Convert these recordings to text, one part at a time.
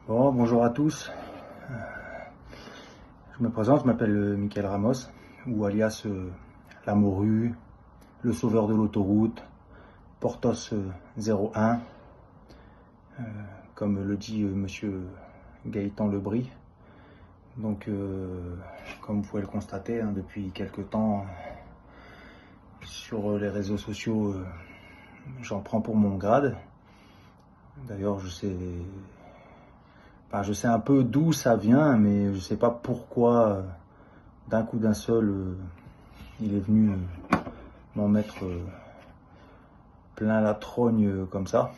Bon, bonjour à tous. Je me présente, je m'appelle Michael Ramos, ou alias la morue, le sauveur de l'autoroute, Portos 01, comme le dit monsieur Gaëtan Lebris. Donc, comme vous pouvez le constater, depuis quelques temps, sur les réseaux sociaux, j'en prends pour mon grade. D'ailleurs, je sais un peu d'où ça vient, mais je sais pas pourquoi, d'un coup d'un seul, il est venu m'en mettre plein la trogne comme ça.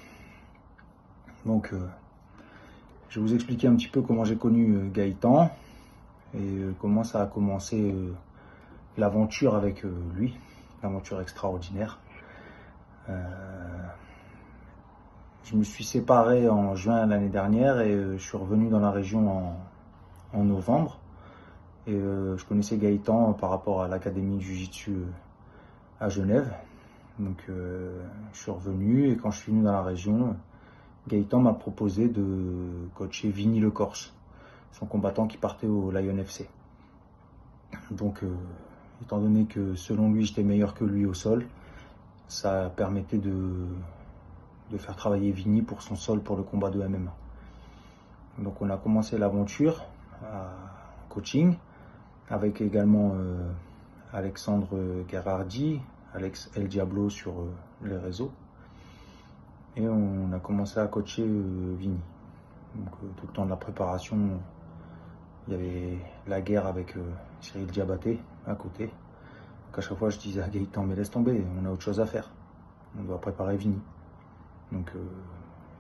Donc, je vais vous expliquer un petit peu comment j'ai connu Gaëtan et comment ça a commencé l'aventure avec lui, l'aventure extraordinaire. Je me suis séparé en juin l'année dernière et je suis revenu dans la région en novembre. Et je connaissais Gaëtan par rapport à l'académie de Jiu-Jitsu à Genève. Donc je suis revenu et quand je suis venu dans la région, Gaëtan m'a proposé de coacher Vinny Le Corse, son combattant qui partait au Lion FC. Donc étant donné que selon lui j'étais meilleur que lui au sol, ça permettait de faire travailler Vinny pour son sol pour le combat de MMA. Donc on a commencé l'aventure à coaching avec également Alexandre Gherardi, Alex El Diablo sur les réseaux. Et on a commencé à coacher Vinny. Donc tout le temps de la préparation, il y avait la guerre avec Cyril Diabaté à côté. Donc à chaque fois je disais à Gaëtan, mais laisse tomber, on a autre chose à faire. On doit préparer Vinny. Donc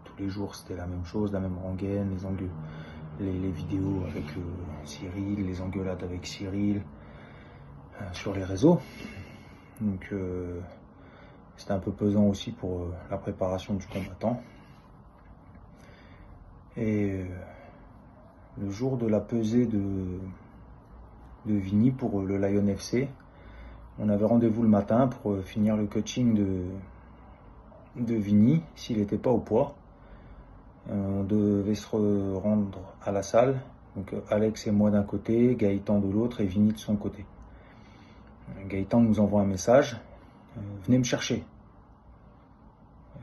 tous les jours c'était la même chose, la même rengaine, les vidéos avec Cyril, les engueulades avec Cyril sur les réseaux. Donc c'était un peu pesant aussi pour la préparation du combattant. Et le jour de la pesée de Vinny pour le Lion FC, on avait rendez-vous le matin pour finir le coaching de Vinny s'il n'était pas au poids. On devait se rendre à la salle, donc Alex et moi d'un côté, Gaëtan de l'autre et Vinny de son côté. Gaëtan nous envoie un message, venez me chercher.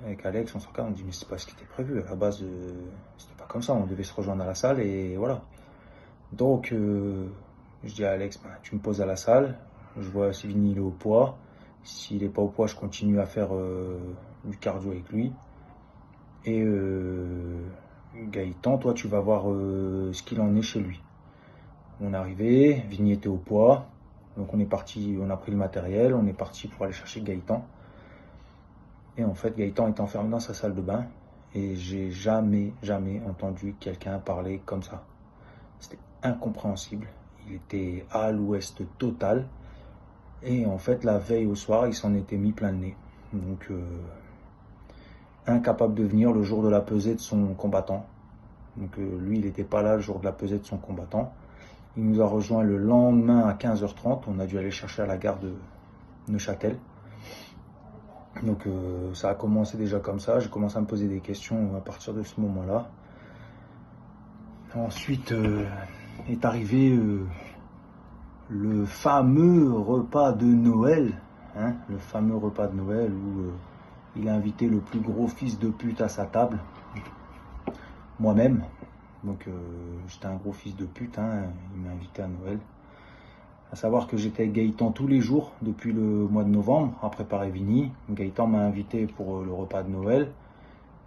Avec Alex, on se regarde, on dit mais c'est pas ce qui était prévu, à la base c'était pas comme ça, on devait se rejoindre à la salle et voilà. Donc je dis à Alex, tu me poses à la salle, je vois si Vinny il est au poids, s'il n'est pas au poids je continue à faire du cardio avec lui. Et Gaëtan, toi tu vas voir ce qu'il en est chez lui. On est arrivé, Vinny était au poids, donc on est parti, on a pris le matériel, on est parti pour aller chercher Gaëtan. Et en fait, Gaëtan est enfermé dans sa salle de bain et j'ai jamais entendu quelqu'un parler comme ça. C'était incompréhensible. Il était à l'ouest total. Et en fait, la veille au soir, il s'en était mis plein le nez. Donc, incapable de venir le jour de la pesée de son combattant. Donc, lui, il n'était pas là le jour de la pesée de son combattant. Il nous a rejoint le lendemain à 15h30. On a dû aller chercher à la gare de Neuchâtel. Donc ça a commencé déjà comme ça, j'ai commencé à me poser des questions à partir de ce moment-là. Ensuite est arrivé le fameux repas de Noël, le fameux repas de Noël où il a invité le plus gros fils de pute à sa table, moi-même. Donc j'étais un gros fils de pute, il m'a invité à Noël. À savoir que j'étais avec Gaëtan tous les jours depuis le mois de novembre à préparer Vinny. Gaëtan m'a invité pour le repas de Noël.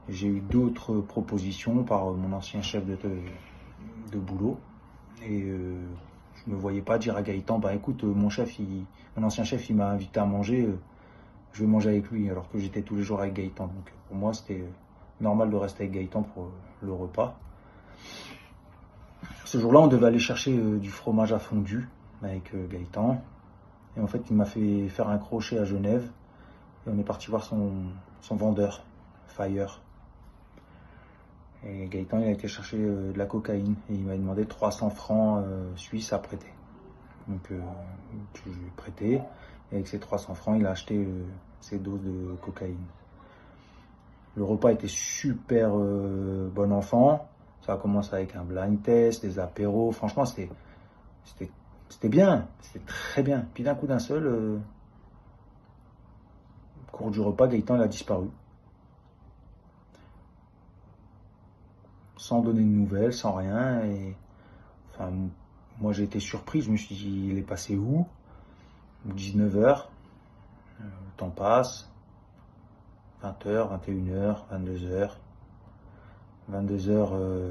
J'ai eu d'autres propositions par mon ancien chef de boulot. Et je ne me voyais pas dire à Gaëtan, écoute, mon ancien chef, il m'a invité à manger, je vais manger avec lui, alors que j'étais tous les jours avec Gaëtan. Donc pour moi, c'était normal de rester avec Gaëtan pour le repas. Ce jour-là, on devait aller chercher du fromage à fondu avec Gaëtan. Et en fait, il m'a fait faire un crochet à Genève. Et on est parti voir son vendeur, Fire. Et Gaëtan, il a été chercher de la cocaïne. Et il m'a demandé 300 francs suisses à prêter. Donc, je lui ai prêté. Et avec ces 300 francs, il a acheté ses doses de cocaïne. Le repas était super bon enfant. Ça a commencé avec un blind test, des apéros. Franchement, c'était bien. C'était très bien. Puis d'un coup d'un seul, au cours du repas, Gaëtan il a disparu. Sans donner de nouvelles, sans rien. Et enfin, moi j'ai été surpris. Je me suis dit, il est passé où? 19h. Le temps passe. 20h, 21h, 22h. 22h,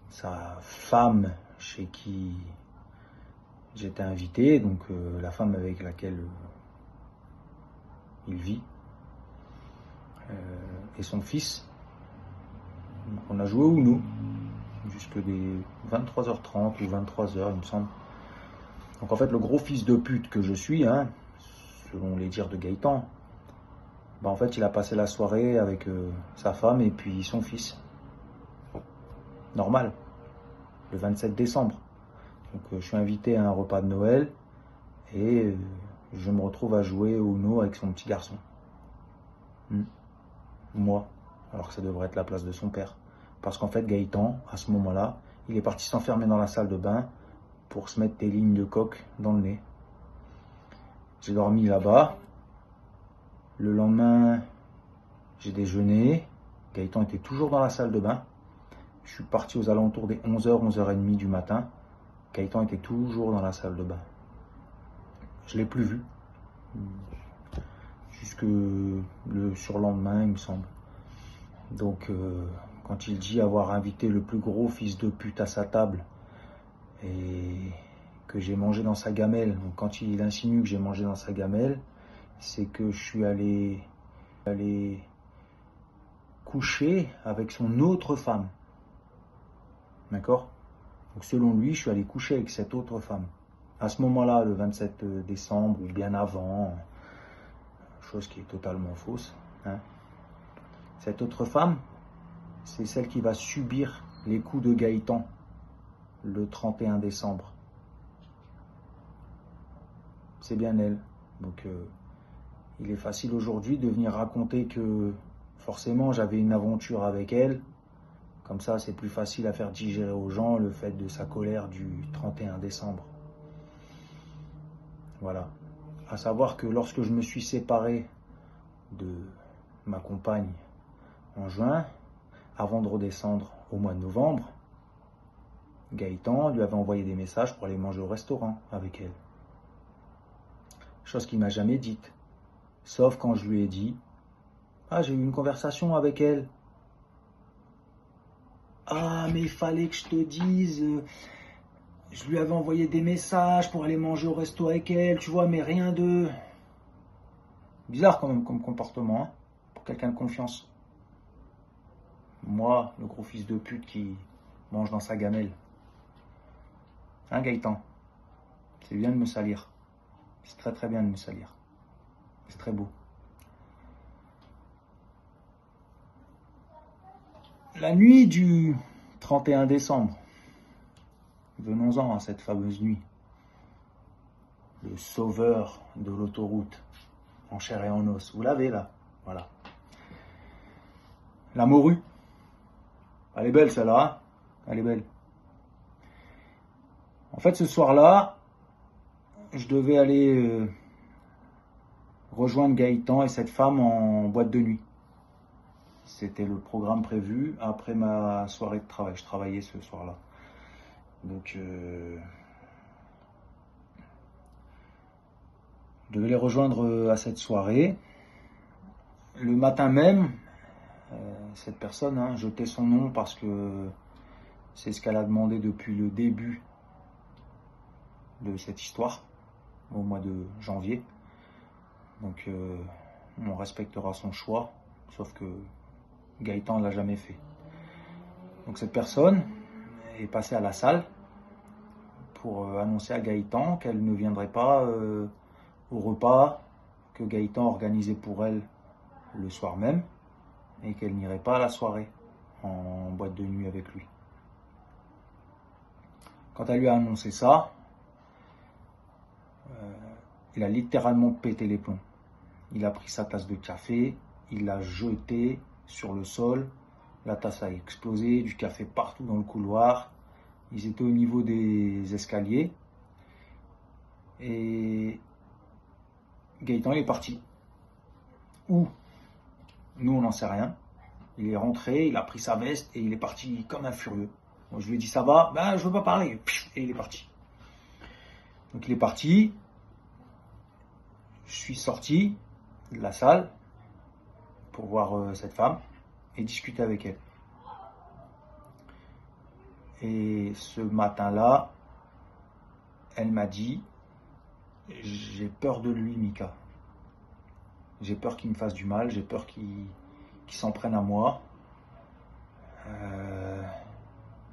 sa femme chez qui j'étais invité, donc la femme avec laquelle il vit, et son fils. Donc on a joué au Uno jusque des 23h30 ou 23h, il me semble. Donc en fait, le gros fils de pute que je suis, hein, selon les dires de Gaëtan, bah en fait, il a passé la soirée avec sa femme et puis son fils. Normal, le 27 décembre. Donc je suis invité à un repas de Noël et je me retrouve à jouer au Uno avec son petit garçon. Moi, alors que ça devrait être la place de son père. Parce qu'en fait, Gaëtan, à ce moment-là, il est parti s'enfermer dans la salle de bain pour se mettre des lignes de coke dans le nez. J'ai dormi là-bas. Le lendemain, j'ai déjeuné. Gaëtan était toujours dans la salle de bain. Je suis parti aux alentours des 11h, 11h30 du matin. Gaëtan était toujours dans la salle de bain. Je ne l'ai plus vu. Jusque le surlendemain, il me semble. Donc, quand il dit avoir invité le plus gros fils de pute à sa table et que j'ai mangé dans sa gamelle, donc quand il insinue que j'ai mangé dans sa gamelle, c'est que je suis allé coucher avec son autre femme. D'accord? Donc selon lui, je suis allé coucher avec cette autre femme. À ce moment-là, le 27 décembre ou bien avant, chose qui est totalement fausse, hein. Cette autre femme, c'est celle qui va subir les coups de Gaëtan le 31 décembre. C'est bien elle. Donc il est facile aujourd'hui de venir raconter que forcément j'avais une aventure avec elle. Comme ça, c'est plus facile à faire digérer aux gens le fait de sa colère du 31 décembre. Voilà. À savoir que lorsque je me suis séparé de ma compagne en juin, avant de redescendre au mois de novembre, Gaëtan lui avait envoyé des messages pour aller manger au restaurant avec elle. Chose qu'il m'a jamais dite. Sauf quand je lui ai dit « Ah, j'ai eu une conversation avec elle. » « Ah, mais il fallait que je te dise, je lui avais envoyé des messages pour aller manger au resto avec elle, tu vois, mais rien de... » Bizarre quand même comme comportement, hein, pour quelqu'un de confiance. Moi, le gros fils de pute qui mange dans sa gamelle. Hein, Gaëtan? C'est bien de me salir. C'est très très bien de me salir. C'est très beau. La nuit du 31 décembre, venons-en à cette fameuse nuit. Le sauveur de l'autoroute, en chair et en os. Vous l'avez là, voilà. La morue. Elle est belle celle-là, hein? Elle est belle. En fait, ce soir-là, je devais aller rejoindre Gaëtan et cette femme en boîte de nuit. C'était le programme prévu après ma soirée de travail. Je travaillais ce soir-là. Donc, je devais les rejoindre à cette soirée. Le matin même, cette personne, hein, jetait son nom parce que c'est ce qu'elle a demandé depuis le début de cette histoire, au mois de janvier. Donc, on respectera son choix, sauf que Gaëtan ne l'a jamais fait. Donc cette personne est passée à la salle pour annoncer à Gaëtan qu'elle ne viendrait pas au repas que Gaëtan organisait pour elle le soir même et qu'elle n'irait pas à la soirée en boîte de nuit avec lui. Quand elle lui a annoncé ça, il a littéralement pété les plombs. Il a pris sa tasse de café, il l'a jetée sur le sol La tasse a explosé, du café partout dans le couloir. Ils étaient au niveau des escaliers. Et Gaëtan, il est parti. Où? Nous, on n'en sait rien. Il est rentré, il a pris sa veste et il est parti comme un furieux. Moi, je lui ai dit, ça va? Ben, je veux pas parler. Et il est parti. Donc, il est parti. Je suis sorti de la salle pour voir cette femme et discuter avec elle. Et ce matin-là, elle m'a dit, j'ai peur de lui, Mika. J'ai peur qu'il me fasse du mal, j'ai peur qu'il s'en prenne à moi.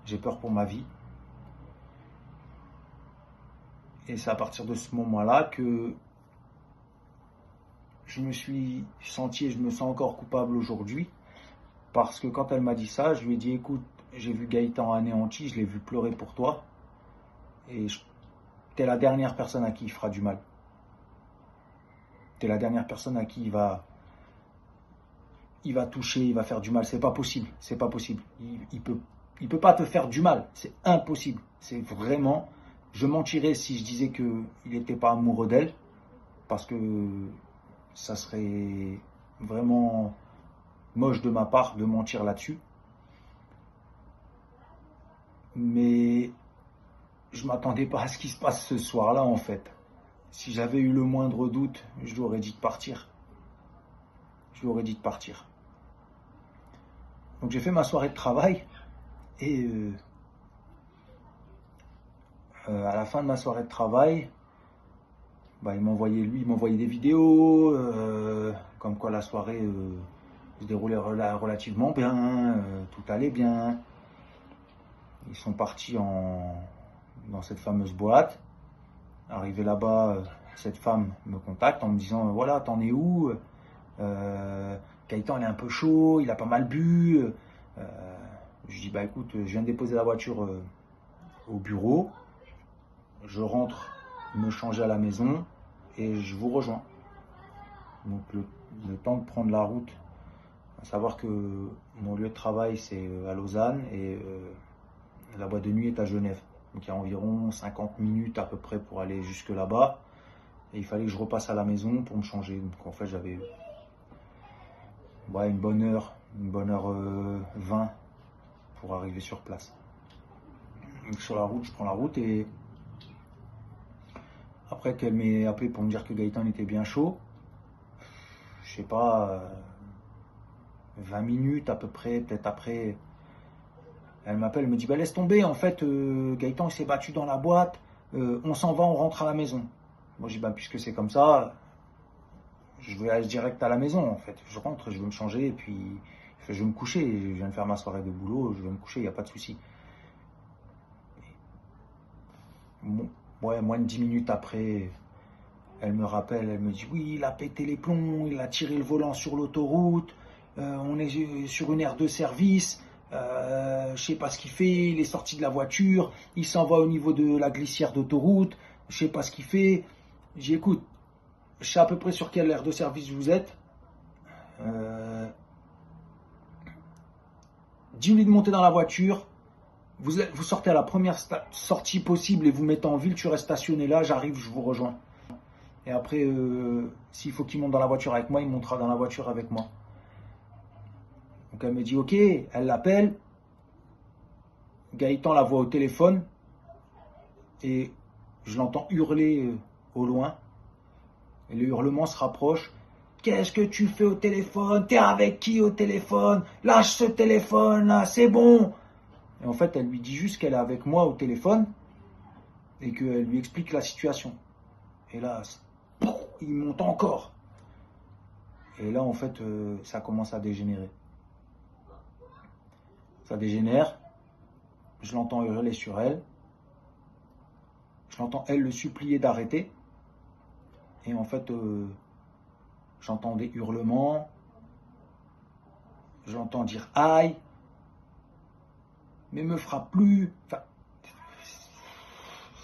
J'ai peur pour ma vie. Et c'est à partir de ce moment-là que je me suis senti et je me sens encore coupable aujourd'hui. Parce que quand elle m'a dit ça, je lui ai dit, écoute, j'ai vu Gaëtan anéanti, je l'ai vu pleurer pour toi. Et t'es la dernière personne à qui il fera du mal. T'es la dernière personne à qui il va toucher, il va faire du mal. C'est pas possible, c'est pas possible. Il peut pas te faire du mal, c'est impossible. C'est vraiment, je mentirais si je disais qu'il n'était pas amoureux d'elle, parce que ça serait vraiment moche de ma part de mentir là-dessus. Mais je m'attendais pas à ce qui se passe ce soir-là en fait. Si j'avais eu le moindre doute, je lui aurais dit de partir. Je lui aurais dit de partir. Donc j'ai fait ma soirée de travail et à la fin de ma soirée de travail, il m'envoyait des vidéos, comme quoi la soirée se déroulait relativement bien, tout allait bien. Ils sont partis dans cette fameuse boîte. Arrivé là-bas, cette femme me contacte en me disant, voilà, t'en es où? Gaëtan, il est un peu chaud, il a pas mal bu. Je dis, écoute, je viens de déposer la voiture au bureau. Je rentre me changer à la maison et je vous rejoins. Donc le temps de prendre la route, à savoir que mon lieu de travail c'est à Lausanne et la boîte de nuit est à Genève. Donc il y a environ 50 minutes à peu près pour aller jusque là-bas. Et il fallait que je repasse à la maison pour me changer. Donc en fait j'avais une bonne heure 20 pour arriver sur place. Donc sur la route, je prends la route et après qu'elle m'ait appelé pour me dire que Gaëtan était bien chaud, je sais pas, 20 minutes à peu près, peut-être après, elle m'appelle, elle me dit laisse tomber, en fait Gaëtan il s'est battu dans la boîte, on s'en va, on rentre à la maison. Moi je dis puisque c'est comme ça, je vais aller direct à la maison en fait. Je rentre, je vais me changer et puis je vais me coucher. Je viens de faire ma soirée de boulot, je vais me coucher, il n'y a pas de souci. Ouais, moins de 10 minutes après, elle me rappelle, elle me dit oui, il a pété les plombs, il a tiré le volant sur l'autoroute, on est sur une aire de service, je sais pas ce qu'il fait, il est sorti de la voiture, il s'en va au niveau de la glissière d'autoroute, je sais pas ce qu'il fait. J'ai écoute, je sais à peu près sur quelle aire de service vous êtes. Dis-lui de monter dans la voiture. Vous sortez à la première sortie possible et vous mettez en ville, tu restes stationné là, j'arrive, je vous rejoins. Et après, s'il faut qu'il monte dans la voiture avec moi, il montera dans la voiture avec moi. Donc elle me dit ok, elle l'appelle. Gaëtan la voit au téléphone et je l'entends hurler au loin. Et le hurlement se rapproche. Qu'est-ce que tu fais au téléphone? T'es avec qui au téléphone? Lâche ce téléphone là, c'est bon. Et en fait, elle lui dit juste qu'elle est avec moi au téléphone et qu'elle lui explique la situation. Et là, il monte encore. Et là, en fait, ça commence à dégénérer. Ça dégénère. Je l'entends hurler sur elle. Je l'entends, elle, le supplier d'arrêter. Et en fait, j'entends des hurlements. J'entends dire aïe. Mais me frappe plus. Enfin,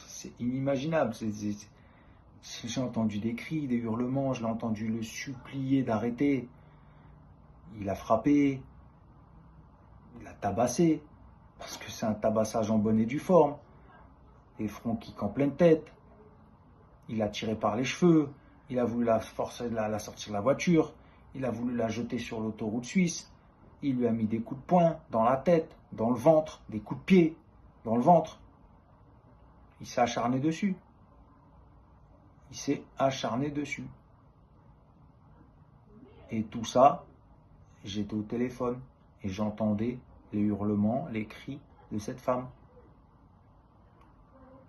c'est inimaginable. J'ai entendu des cris, des hurlements. Je l'ai entendu le supplier d'arrêter. Il a frappé. Il l'a tabassé, parce que c'est un tabassage en bonne et due forme. Les fronts kick en pleine tête. Il l'a tiré par les cheveux. Il a voulu la forcer la sortir de la voiture. Il a voulu la jeter sur l'autoroute suisse. Il lui a mis des coups de poing dans la tête, dans le ventre, des coups de pied dans le ventre. Il s'est acharné dessus. Il s'est acharné dessus. Et tout ça, j'étais au téléphone et j'entendais les hurlements, les cris de cette femme.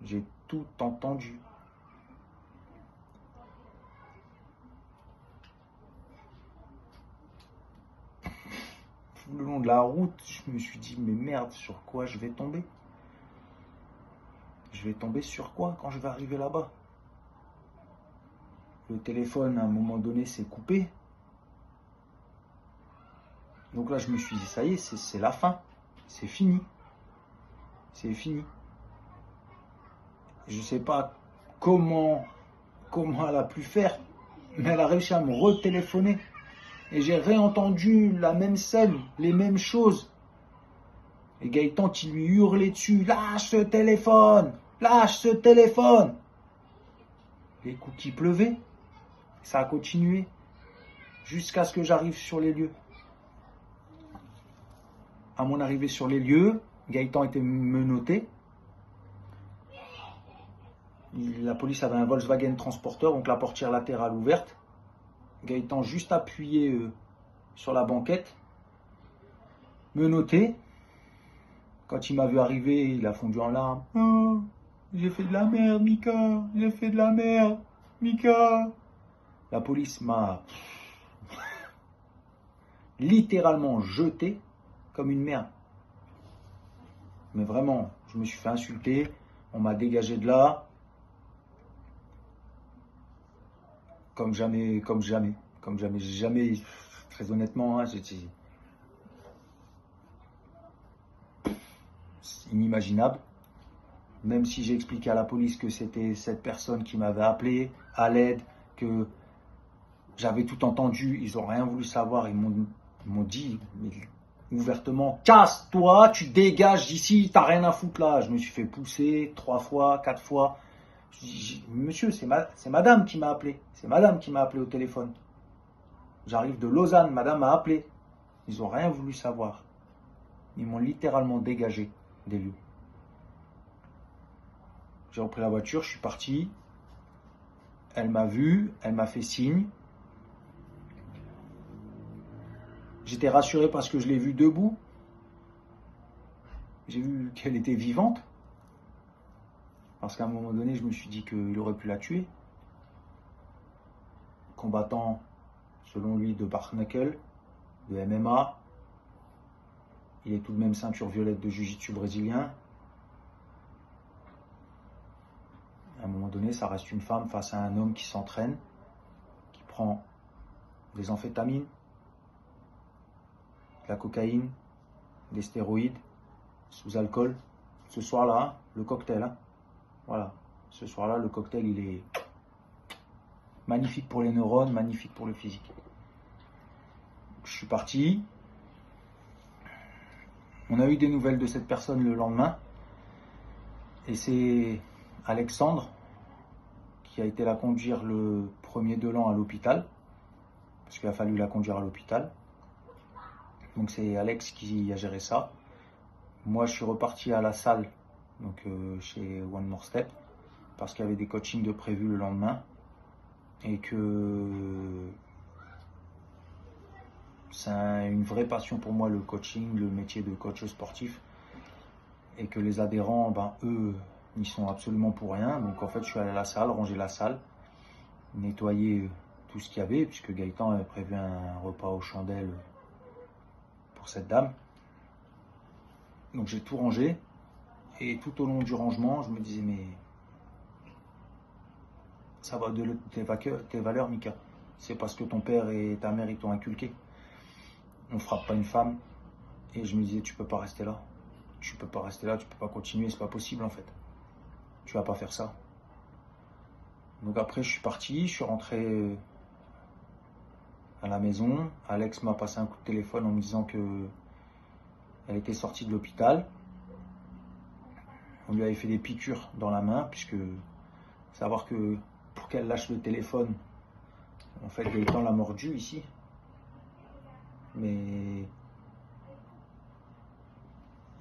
J'ai tout entendu. Tout le long de la route, je me suis dit, mais merde, sur quoi je vais tomber? Je vais tomber sur quoi quand je vais arriver là-bas? Le téléphone, à un moment donné, s'est coupé. Donc là, je me suis dit, ça y est, c'est la fin. C'est fini. C'est fini. Je ne sais pas comment elle a pu faire, mais elle a réussi à me retéléphoner. Et j'ai réentendu la même scène, les mêmes choses. Et Gaëtan qui lui hurlait dessus, lâche ce téléphone, lâche ce téléphone. Les coups qui pleuvaient, ça a continué jusqu'à ce que j'arrive sur les lieux. À mon arrivée sur les lieux, Gaëtan était menotté. La police avait un Volkswagen transporteur, donc la portière latérale ouverte. Gaëtan juste appuyé sur la banquette, menotté. Quand il m'a vu arriver, il a fondu en larmes. Oh, j'ai fait de la merde, Mika, j'ai fait de la merde, Mika. La police m'a littéralement jeté comme une merde. Mais vraiment, je me suis fait insulter, on m'a dégagé de là. Comme jamais. J'ai jamais, très honnêtement, hein, c'est inimaginable. Même si j'ai expliqué à la police que c'était cette personne qui m'avait appelé à l'aide, que j'avais tout entendu, ils n'ont rien voulu savoir, ils m'ont dit ouvertement, casse-toi, tu dégages d'ici, t'as rien à foutre là. Je me suis fait pousser 3 fois, 4 fois. Je dis, monsieur, c'est madame qui m'a appelé. C'est madame qui m'a appelé au téléphone. J'arrive de Lausanne, madame m'a appelé. Ils n'ont rien voulu savoir. Ils m'ont littéralement dégagé des lieux. J'ai repris la voiture, je suis parti. Elle m'a vu, elle m'a fait signe. J'étais rassuré parce que je l'ai vue debout. J'ai vu qu'elle était vivante. Parce qu'à un moment donné, je me suis dit qu'il aurait pu la tuer. Combattant, selon lui, de bare-knuckle, de MMA. Il est tout de même ceinture violette de jiu-jitsu brésilien. À un moment donné, ça reste une femme face à un homme qui s'entraîne, qui prend des amphétamines, de la cocaïne, des stéroïdes, sous alcool. Ce soir-là, le cocktail, hein. Voilà, ce soir-là, le cocktail, il est magnifique pour les neurones, magnifique pour le physique. Je suis parti. On a eu des nouvelles de cette personne le lendemain. Et c'est Alexandre qui a été la conduire le 1er de l'an à l'hôpital. Parce qu'il a fallu la conduire à l'hôpital. Donc c'est Alex qui a géré ça. Moi, je suis reparti à la salle, donc chez One More Step, parce qu'il y avait des coachings de prévus le lendemain. Et que c'est une vraie passion pour moi, le coaching, le métier de coach sportif. Et que les adhérents, ben, eux, n'y sont absolument pour rien. Donc en fait, je suis allé à la salle, ranger la salle, nettoyer tout ce qu'il y avait, puisque Gaëtan avait prévu un repas aux chandelles pour cette dame. Donc j'ai tout rangé. Et tout au long du rangement, je me disais, mais ça va de tes valeurs, Mika. C'est parce que ton père et ta mère, ils t'ont inculqué. On ne frappe pas une femme. Et je me disais, tu peux pas rester là. Tu peux pas rester là, tu peux pas continuer, c'est pas possible en fait. Tu vas pas faire ça. Donc après, je suis parti, je suis rentré à la maison. Alex m'a passé un coup de téléphone en me disant que Elle était sortie de l'hôpital. On lui avait fait des piqûres dans la main, puisque savoir que pour qu'elle lâche le téléphone, en fait, Gaëtan l'a mordu ici. Mais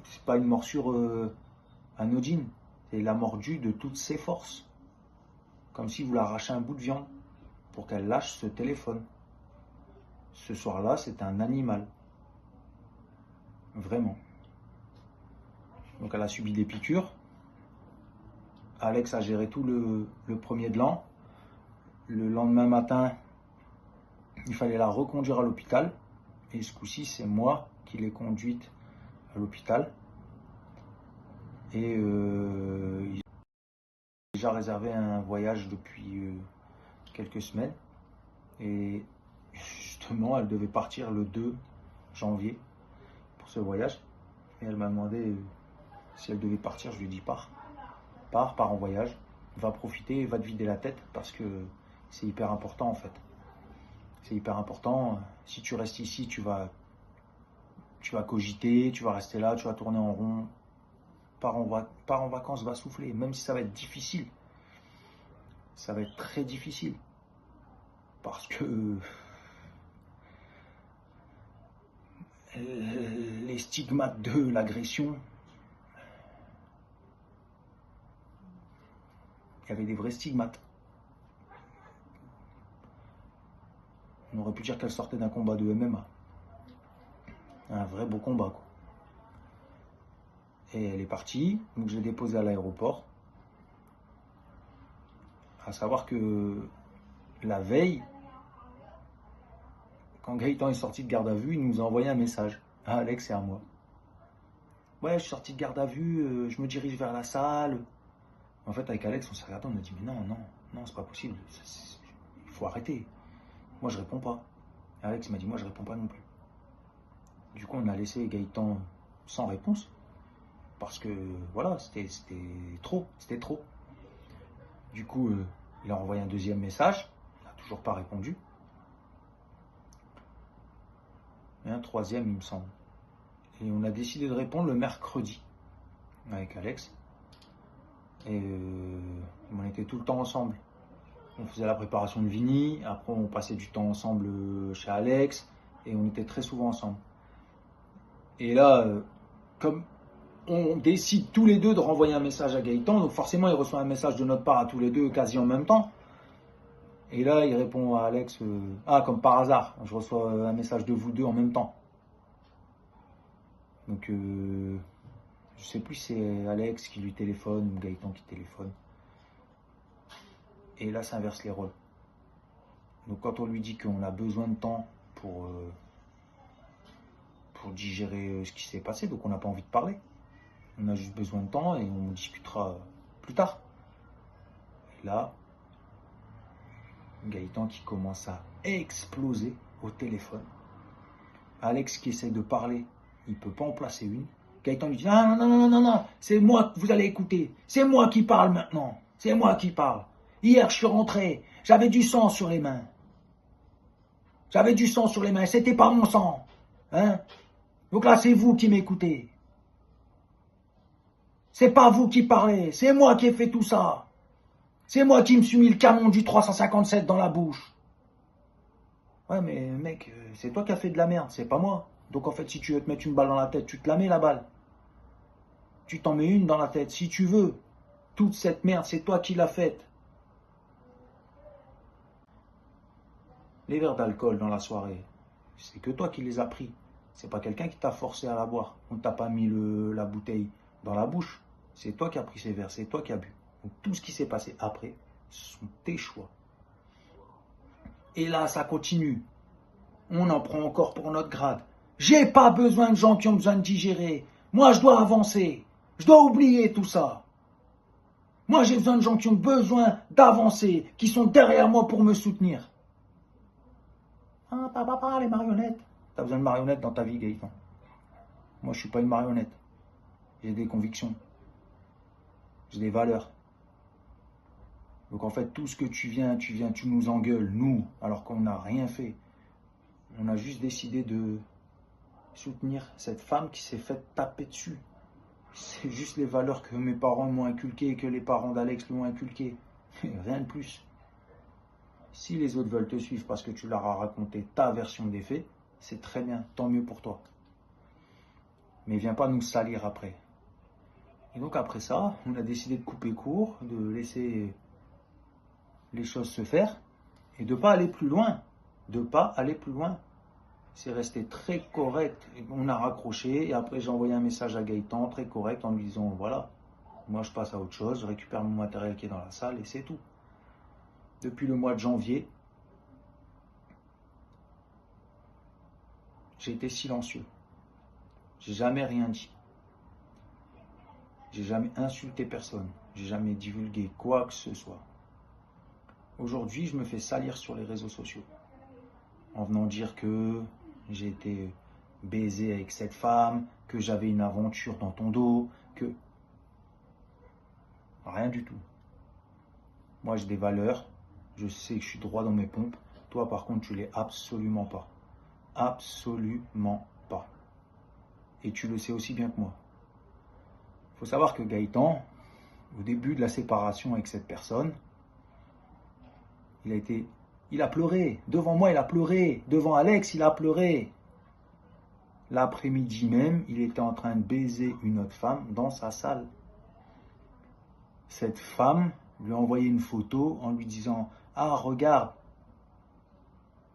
c'est pas une morsure anodine. C'est la mordu de toutes ses forces. Comme si vous l'arrachez un bout de viande pour qu'elle lâche ce téléphone. Ce soir-là, c'est un animal. Vraiment. Donc elle a subi des piqûres. Alex a géré tout le premier de l'an. Le lendemain matin, il fallait la reconduire à l'hôpital. Et ce coup-ci, c'est moi qui l'ai conduite à l'hôpital. Et ils ont déjà réservé un voyage depuis quelques semaines. Et justement, elle devait partir le 2 janvier pour ce voyage. Et elle m'a demandé si elle devait partir. Je lui ai dit pars en voyage. Va profiter, va te vider la tête parce que c'est hyper important en fait. C'est hyper important. Si tu restes ici, tu vas cogiter, tu vas rester là, tu vas tourner en rond. Pars en vacances, va souffler. Même si ça va être difficile. Ça va être très difficile. Parce que les stigmates de l'agression, il y avait des vrais stigmates. On aurait pu dire qu'elle sortait d'un combat de MMA. Un vrai beau combat, quoi. Et elle est partie, donc je l'ai déposée à l'aéroport. À savoir que la veille, quand Gaëtan est sorti de garde à vue, il nous a envoyé un message à Alex et à moi. Ouais, je suis sorti de garde à vue, je me dirige vers la salle. En fait, avec Alex, on s'est regardé, on a dit mais non, c'est pas possible. Il faut arrêter. Moi, je réponds pas. Et Alex m'a dit moi, je réponds pas non plus. Du coup, on a laissé Gaëtan sans réponse. Parce que, voilà, c'était trop. Du coup, il a envoyé un deuxième message. Il n'a toujours pas répondu. Et un troisième, il me semble. Et on a décidé de répondre le mercredi avec Alex. Et on était tout le temps ensemble. On faisait la préparation de Vini. Après, on passait du temps ensemble chez Alex. Et on était très souvent ensemble. Et là, comme on décide tous les deux de renvoyer un message à Gaëtan, donc forcément il reçoit un message de notre part à tous les deux quasi en même temps. Et là il répond à Alex, comme par hasard, je reçois un message de vous deux en même temps. Donc je sais plus si c'est Alex qui lui téléphone ou Gaëtan qui téléphone. Et là ça inverse les rôles. Donc quand on lui dit qu'on a besoin de temps pour digérer ce qui s'est passé, donc on n'a pas envie de parler. On a juste besoin de temps et on discutera plus tard. Et là, Gaëtan qui commence à exploser au téléphone. Alex qui essaie de parler, il ne peut pas en placer une. Gaëtan lui dit ah, non, c'est moi que vous allez écouter. C'est moi qui parle maintenant. C'est moi qui parle. Hier, je suis rentré. J'avais du sang sur les mains. C'était pas mon sang. Hein? Donc là, c'est vous qui m'écoutez. C'est pas vous qui parlez, c'est moi qui ai fait tout ça. C'est moi qui me suis mis le canon du 357 dans la bouche. Ouais, mais mec, c'est toi qui as fait de la merde, c'est pas moi. Donc en fait, si tu veux te mettre une balle dans la tête, tu te la mets la balle. Tu t'en mets une dans la tête, si tu veux. Toute cette merde, c'est toi qui l'as faite. Les verres d'alcool dans la soirée, c'est que toi qui les as pris. C'est pas quelqu'un qui t'a forcé à la boire. On t'a pas mis la bouteille dans la bouche. C'est toi qui as pris ces verres, c'est toi qui as bu. Donc tout ce qui s'est passé après, ce sont tes choix. Et là, ça continue. On en prend encore pour notre grade. J'ai pas besoin de gens qui ont besoin de digérer. Moi, je dois avancer. Je dois oublier tout ça. Moi, j'ai besoin de gens qui ont besoin d'avancer, qui sont derrière moi pour me soutenir. Ah, papa, les marionnettes. T'as besoin de marionnettes dans ta vie, Gaëtan. Moi, je suis pas une marionnette. J'ai des convictions. J'ai des valeurs. Donc en fait, tout ce que tu nous engueules, nous, alors qu'on n'a rien fait. On a juste décidé de soutenir cette femme qui s'est fait taper dessus. C'est juste les valeurs que mes parents m'ont inculquées et que les parents d'Alex lui ont inculquées. Rien de plus. Si les autres veulent te suivre parce que tu leur as raconté ta version des faits, c'est très bien, tant mieux pour toi. Mais viens pas nous salir après. Et donc après ça, on a décidé de couper court, de laisser les choses se faire et de ne pas aller plus loin. C'est resté très correct. On a raccroché et après j'ai envoyé un message à Gaëtan très correct en lui disant voilà, moi je passe à autre chose, je récupère mon matériel qui est dans la salle et c'est tout. Depuis le mois de janvier, j'ai été silencieux. J'ai jamais rien dit. J'ai jamais insulté personne. J'ai jamais divulgué quoi que ce soit. Aujourd'hui, je me fais salir sur les réseaux sociaux en venant dire que j'ai été baisé avec cette femme, que j'avais une aventure dans ton dos, que... Rien du tout. Moi, j'ai des valeurs. Je sais que je suis droit dans mes pompes. Toi, par contre, tu l'es absolument pas. Absolument pas. Et tu le sais aussi bien que moi. Il faut savoir que Gaëtan, au début de la séparation avec cette personne, il a pleuré. Devant moi, il a pleuré. Devant Alex, il a pleuré. L'après-midi même, il était en train de baiser une autre femme dans sa salle. Cette femme lui a envoyé une photo en lui disant « Ah, regarde,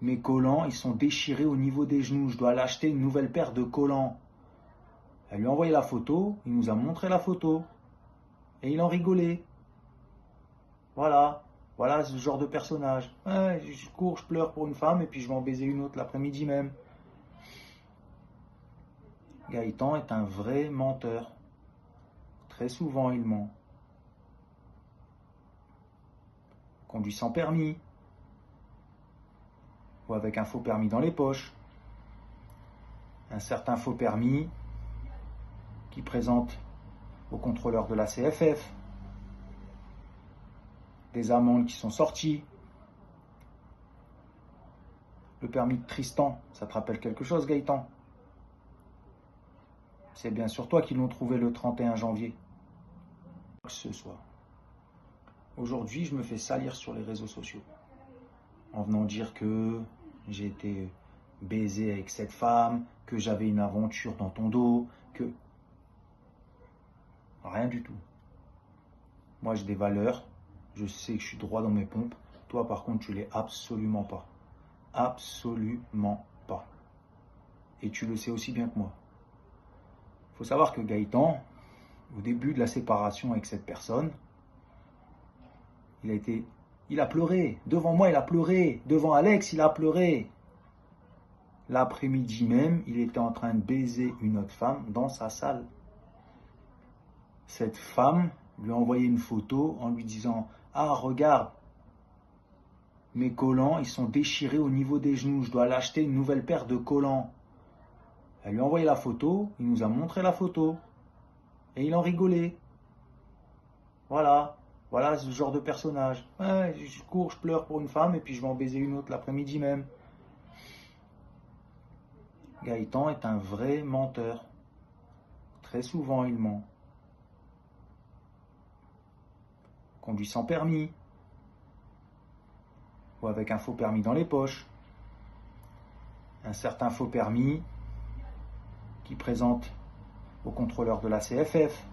mes collants, ils sont déchirés au niveau des genoux. Je dois aller acheter une nouvelle paire de collants. » Elle lui a envoyé la photo, il nous a montré la photo. Et il en rigolait. Voilà ce genre de personnage. Ouais, je cours, je pleure pour une femme et puis je vais en baiser une autre l'après-midi même. Gaëtan est un vrai menteur. Très souvent, il ment. Conduit sans permis. Ou avec un faux permis dans les poches. Un certain faux permis qui présente au contrôleur de la CFF. Des amendes qui sont sorties. Le permis de Tristan, ça te rappelle quelque chose, Gaëtan? C'est bien sur toi qu'ils l'ont trouvé le 31 janvier. Que ce soit. Aujourd'hui, je me fais salir sur les réseaux sociaux en venant dire que j'ai été baisé avec cette femme, que j'avais une aventure dans ton dos, que... Rien du tout. Moi, j'ai des valeurs. Je sais que je suis droit dans mes pompes. Toi, par contre, tu l'es absolument pas. Absolument pas. Et tu le sais aussi bien que moi. Il faut savoir que Gaëtan, au début de la séparation avec cette personne, il a pleuré. Devant moi, il a pleuré. Devant Alex, il a pleuré. L'après-midi même, il était en train de baiser une autre femme dans sa salle. Cette femme lui a envoyé une photo en lui disant « Ah, regarde, mes collants, ils sont déchirés au niveau des genoux. Je dois aller acheter une nouvelle paire de collants. » Elle lui a envoyé la photo, il nous a montré la photo. Et il en rigolait. Voilà ce genre de personnage. Ouais, je cours, je pleure pour une femme et puis je vais en baiser une autre l'après-midi même. Gaëtan est un vrai menteur. Très souvent, il ment. Conduit sans permis. Ou avec un faux permis dans les poches. Un certain faux permis qui présente au contrôleur de la CFF.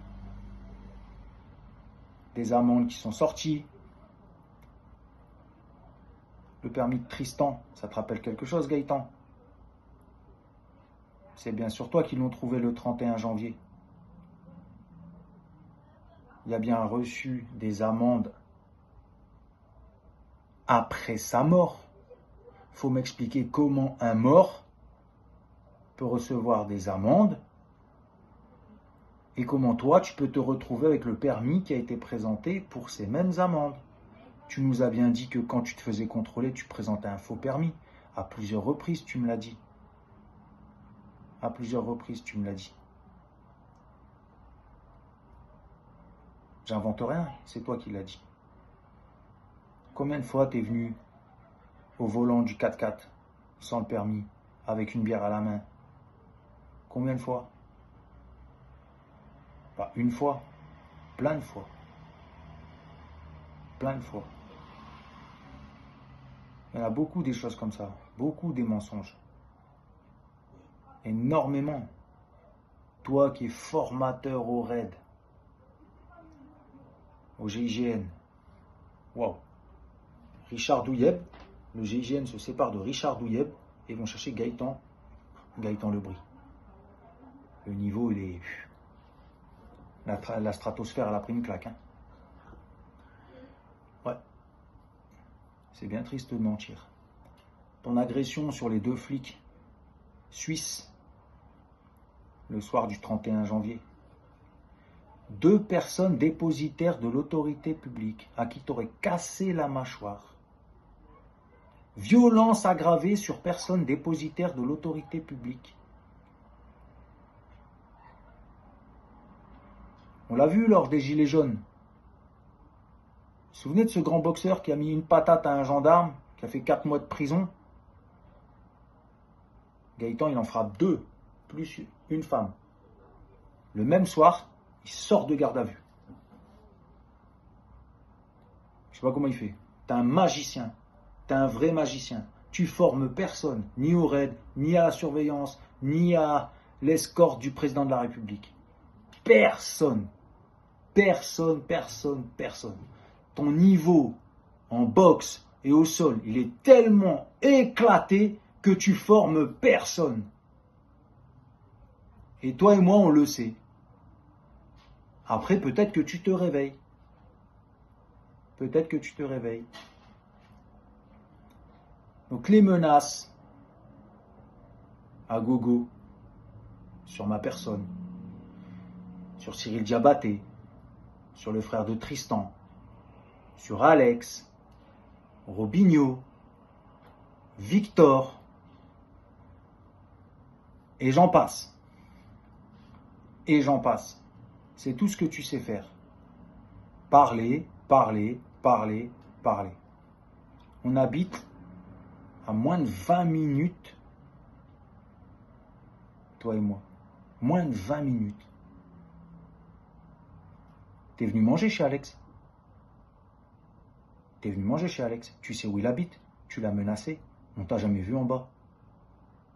Des amendes qui sont sorties. Le permis de Tristan, ça te rappelle quelque chose, Gaëtan? C'est bien sur toi qu'ils l'ont trouvé le 31 janvier. Il a bien reçu des amendes après sa mort. Il faut m'expliquer comment un mort peut recevoir des amendes et comment toi, tu peux te retrouver avec le permis qui a été présenté pour ces mêmes amendes. Tu nous as bien dit que quand tu te faisais contrôler, tu présentais un faux permis. À plusieurs reprises, tu me l'as dit. À plusieurs reprises, tu me l'as dit. J'invente rien, c'est toi qui l'as dit. Combien de fois t'es venu au volant du 4x4 sans le permis, avec une bière à la main? Combien de fois? Pas une fois, plein de fois. Plein de fois. Il y en a beaucoup des choses comme ça, beaucoup des mensonges. Énormément. Toi qui es formateur au RAID, au GIGN. Waouh. Richard Douyeb, le GIGN se sépare de Richard Douyeb et vont chercher Gaëtan Lebris. Le niveau, il est... La stratosphère, elle a pris une claque. Hein. Ouais. C'est bien triste de mentir. Ton agression sur les 2 flics suisses, le soir du 31 janvier. 2 personnes dépositaires de l'autorité publique à qui tu aurais cassé la mâchoire. Violence aggravée sur personnes dépositaires de l'autorité publique. On l'a vu lors des Gilets jaunes. Vous vous souvenez de ce grand boxeur qui a mis une patate à un gendarme, qui a fait 4 mois de prison? Gaëtan, il en frappe 2, plus une femme. Le même soir, il sort de garde à vue. Je sais pas comment il fait. T'es un magicien. T'es un vrai magicien. Tu formes personne, ni au RAID, ni à la surveillance, ni à l'escorte du président de la République. Personne. Personne, personne, personne. Ton niveau en boxe et au sol, il est tellement éclaté que tu formes personne. Et toi et moi, on le sait. Après, peut-être que tu te réveilles. Peut-être que tu te réveilles. Donc les menaces à gogo sur ma personne, sur Cyril Diabaté, sur le frère de Tristan, sur Alex, Robinho, Victor, et j'en passe. Et j'en passe. C'est tout ce que tu sais faire. Parler, parler, parler, parler. On habite à moins de 20 minutes, toi et moi. Moins de 20 minutes. T'es venu manger chez Alex. T'es venu manger chez Alex. Tu sais où il habite. Tu l'as menacé. On t'a jamais vu en bas.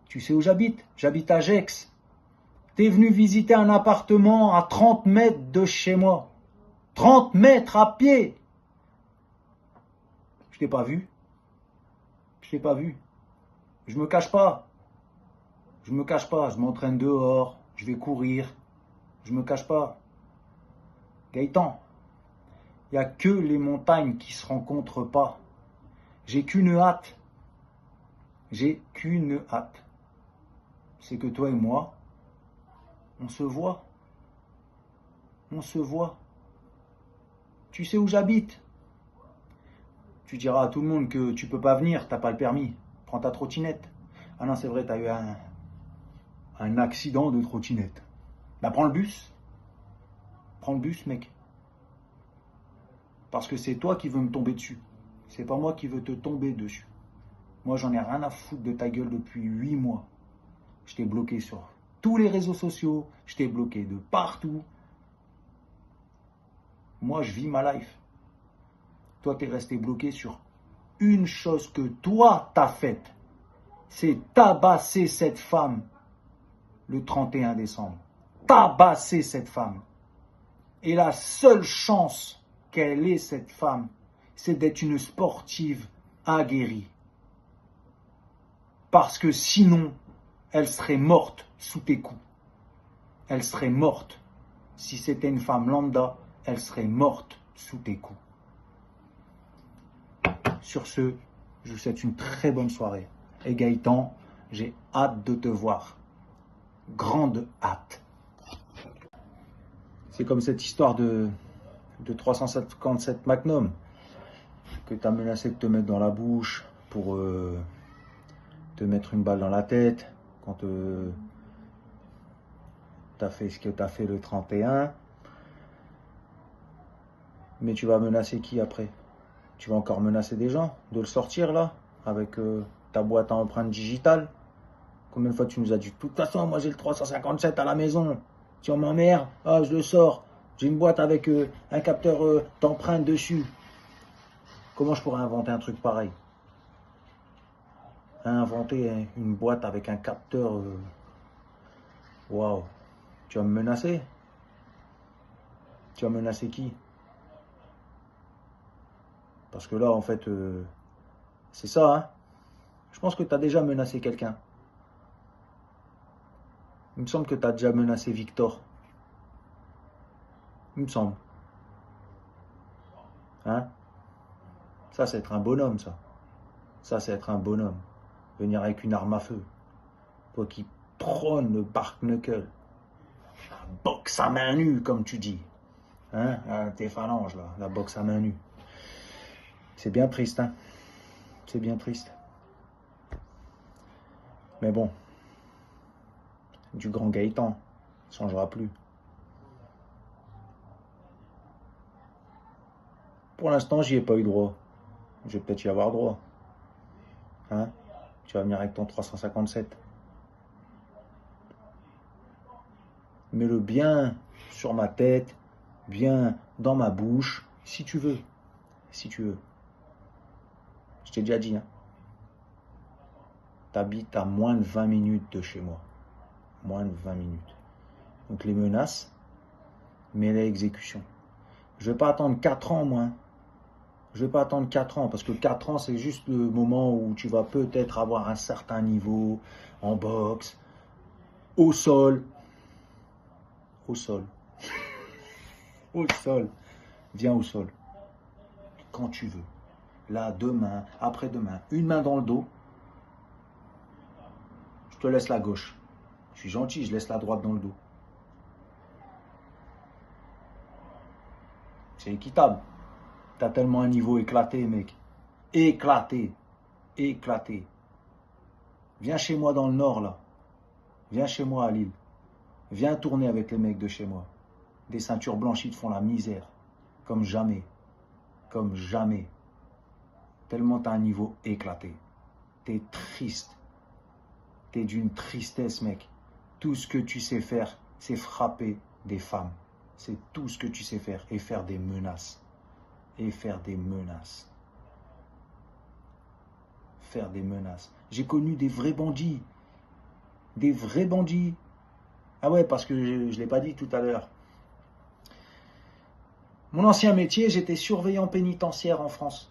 Tu sais où j'habite. J'habite à Gex. T'es venu visiter un appartement à 30 mètres de chez moi. 30 mètres à pied. Je t'ai pas vu. Je t'ai pas vu. Je me cache pas. Je me cache pas. Je m'entraîne dehors. Je vais courir. Je me cache pas. Gaëtan, il n'y a que les montagnes qui se rencontrent pas. J'ai qu'une hâte. J'ai qu'une hâte. C'est que toi et moi, on se voit. On se voit. Tu sais où j'habite. Tu diras à tout le monde que tu peux pas venir, t'as pas le permis. Prends ta trottinette. Ah non, c'est vrai, t'as eu un accident de trottinette. Bah prends le bus. Prends le bus, mec. Parce que c'est toi qui veux me tomber dessus. C'est pas moi qui veux te tomber dessus. Moi, j'en ai rien à foutre de ta gueule depuis 8 mois. Je t'ai bloqué sur tous les réseaux sociaux. Je t'ai bloqué de partout. Moi, je vis ma life. Toi, t'es resté bloqué sur une chose que toi, t'as faite. C'est tabasser cette femme le 31 décembre. Tabasser cette femme. Et la seule chance qu'elle ait, cette femme, c'est d'être une sportive aguerrie. Parce que sinon, elle serait morte sous tes coups. Elle serait morte. Si c'était une femme lambda, elle serait morte sous tes coups. Sur ce, je vous souhaite une très bonne soirée. Et Gaëtan, j'ai hâte de te voir. Grande hâte. C'est comme cette histoire de 357 Magnum que tu as menacé de te mettre dans la bouche pour te mettre une balle dans la tête quand tu as fait ce que tu as fait le 31. Mais tu vas menacer qui après? Tu vas encore menacer des gens de le sortir là avec ta boîte à empreintes digitale? Combien de fois tu nous as dit, de toute façon, moi j'ai le 357 à la maison. Si on m'emmerde, ah, je le sors. J'ai une boîte avec un capteur d'empreinte dessus. Comment je pourrais inventer un truc pareil? Inventer une boîte avec un capteur. Waouh. Tu vas me menacer? Tu vas menacer qui? Parce que là, en fait, c'est ça, hein. Je pense que tu as déjà menacé quelqu'un. Il me semble que tu as déjà menacé Victor. Il me semble. Hein? Ça, c'est être un bonhomme, ça. Ça, c'est être un bonhomme. Venir avec une arme à feu. Toi qui prône le bark knuckle. La boxe à main nue, comme tu dis. Hein? Tes phalanges, là. La boxe à main nue. C'est bien triste, hein? C'est bien triste. Mais bon. Du grand Gaëtan. Ça ne changera plus. Pour l'instant, j'y ai pas eu droit. Je vais peut-être y avoir droit. Hein? Tu vas venir avec ton 357. Mets-le bien sur ma tête, bien dans ma bouche, si tu veux. Si tu veux. Je t'ai déjà dit, hein. T'habites à moins de 20 minutes de chez moi. Moins de 20 minutes. Donc les menaces, mais l'exécution. Je ne vais pas attendre 4 ans, moi. Je ne vais pas attendre 4 ans, parce que 4 ans, c'est juste le moment où tu vas peut-être avoir un certain niveau en boxe, au sol. Au sol. Au sol. Viens au sol. Quand tu veux. Là, demain, après-demain, une main dans le dos. Je te laisse la gauche. Je suis gentil, je laisse la droite dans le dos. C'est équitable. T'as tellement un niveau éclaté, mec. Éclaté. Éclaté. Viens chez moi dans le nord, là. Viens chez moi à Lille. Viens tourner avec les mecs de chez moi. Des ceintures blanchies te font la misère. Comme jamais. Comme jamais. Tellement t'as un niveau éclaté. T'es triste. T'es d'une tristesse, mec. Tout ce que tu sais faire, c'est frapper des femmes. C'est tout ce que tu sais faire. Et faire des menaces. Et faire des menaces. Faire des menaces. J'ai connu des vrais bandits. Des vrais bandits. Ah ouais, parce que je ne l'ai pas dit tout à l'heure. Mon ancien métier, j'étais surveillant pénitentiaire en France.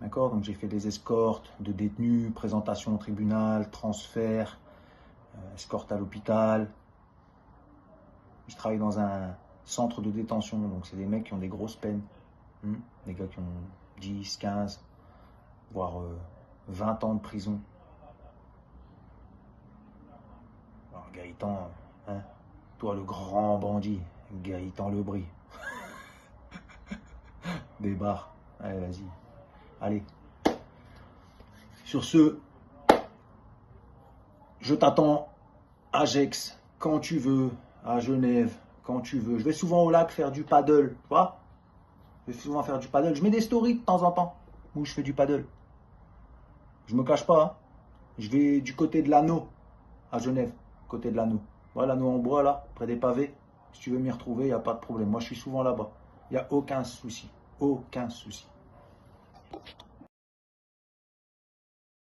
D'accord? Donc j'ai fait des escortes de détenus, présentation au tribunal, transfert, escorte à l'hôpital. Je travaille dans un centre de détention, donc c'est des mecs qui ont des grosses peines. Des gars qui ont 10, 15, voire 20 ans de prison. Alors Gaëtan, hein, toi le grand bandit, Gaëtan Lebris. Débarre. Allez, vas-y. Allez. Sur ce, je t'attends à Gex, quand tu veux, à Genève, quand tu veux. Je vais souvent au lac faire du paddle, tu vois? Je vais souvent faire du paddle. Je mets des stories de temps en temps où je fais du paddle. Je me cache pas, hein. Je vais du côté de l'anneau, à Genève, côté de l'anneau. Voilà, l'anneau en bois, là, près des pavés. Si tu veux m'y retrouver, il n'y a pas de problème. Moi, je suis souvent là-bas. Il n'y a aucun souci. Aucun souci.